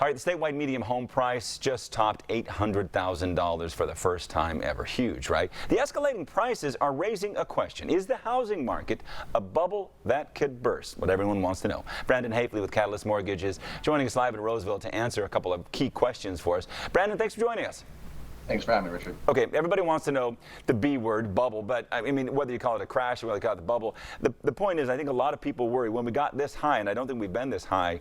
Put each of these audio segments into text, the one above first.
All right, the statewide median home price just topped $800,000 for the first time ever. Huge, right? The escalating prices are raising a question. Is the housing market a bubble that could burst? What everyone wants to know. Brandon Haefele with Catalyst Mortgages joining us live in Roseville to answer a couple of key questions for us. Brandon, thanks for joining us. Thanks for having me, Richard. Okay, everybody wants to know the B word, bubble, but I mean, whether you call it a crash or whether you call it the bubble, the point is, I think a lot of people worry when we got this high, and I don't think we've been this high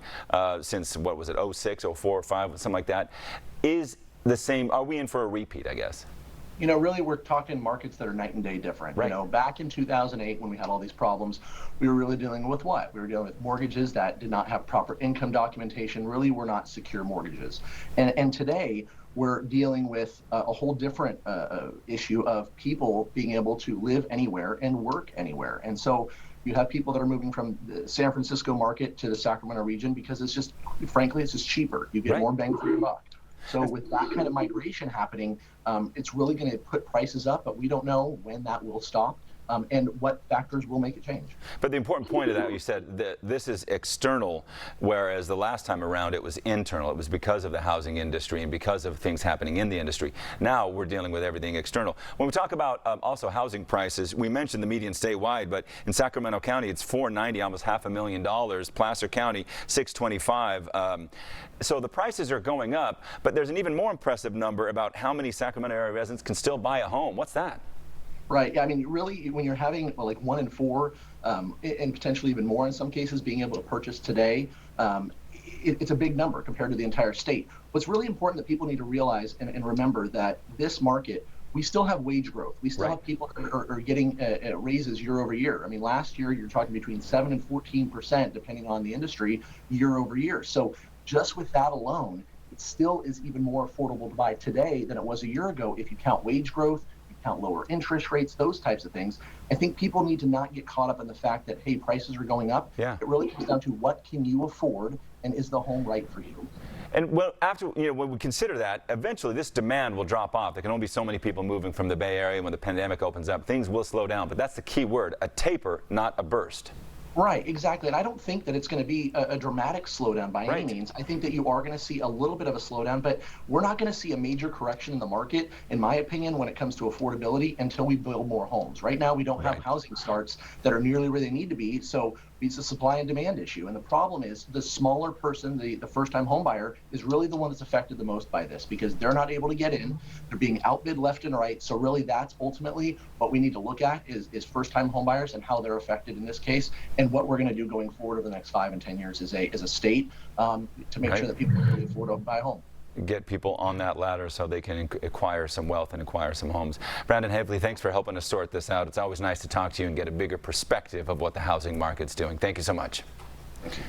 since, what was it, 06, 04, 05, something like that. Is the same, are we in for a repeat, I guess? You know, really, we're talking markets that are night and day different. Right. You know, back in 2008, when we had all these problems, we were really dealing with what? We were dealing with mortgages that did not have proper income documentation, really were not secure mortgages. And today, we're dealing with a whole different issue of people being able to live anywhere and work anywhere. And so you have people that are moving from the San Francisco market to the Sacramento region because it's just, frankly, it's just cheaper. You get more bang for your buck. So with that kind of migration happening, it's really going to put prices up, but we don't know when that will stop. And what factors will make it change. But the important point of that, you said that this is external, whereas the last time around it was internal. It was because of the housing industry and because of things happening in the industry. Now we're dealing with everything external. When we talk about also housing prices, we mentioned the median statewide, but in Sacramento County it's $490, almost $500,000. Placer County $625. So the prices are going up, but there's an even more impressive number about how many Sacramento area residents can still buy a home. What's that? Right. I mean, really, when you're having like 1 in 4, and potentially even more in some cases, being able to purchase today, it's a big number compared to the entire state. What's really important that people need to realize and remember that this market, we still have wage growth. We still have people that are getting raises year over year. I mean, last year, you're talking between 7 and 14%, depending on the industry, year over year. So just with that alone, it still is even more affordable to buy today than it was a year ago if you count wage growth, count lower interest rates, those types of things. I think people need to not get caught up in the fact that, hey, prices are going up. Yeah. It really comes down to what can you afford and is the home right for you? And well, after, when we consider that, eventually this demand will drop off. There can only be so many people moving from the Bay Area. When the pandemic opens up, things will slow down. But that's the key word, a taper, not a burst. Right, exactly. And I don't think that it's going to be a dramatic slowdown by any means. I think that you are going to see a little bit of a slowdown, but we're not going to see a major correction in the market, in my opinion, when it comes to affordability until we build more homes. Right now, we don't have housing starts that are nearly where they need to be. So it's a supply and demand issue. And the problem is the smaller person, the first-time home buyer, is really the one that's affected the most by this because they're not able to get in. They're being outbid left and right. So really that's ultimately what we need to look at is first-time home buyers and how they're affected in this case. And what we're going to do going forward over the next 5 and 10 years as a state to make sure that people can really afford to buy a home. Get people on that ladder so they can acquire some wealth and acquire some homes. Brandon Haefele, thanks for helping us sort this out. It's always nice to talk to you and get a bigger perspective of what the housing market's doing. Thank you so much. Thank you.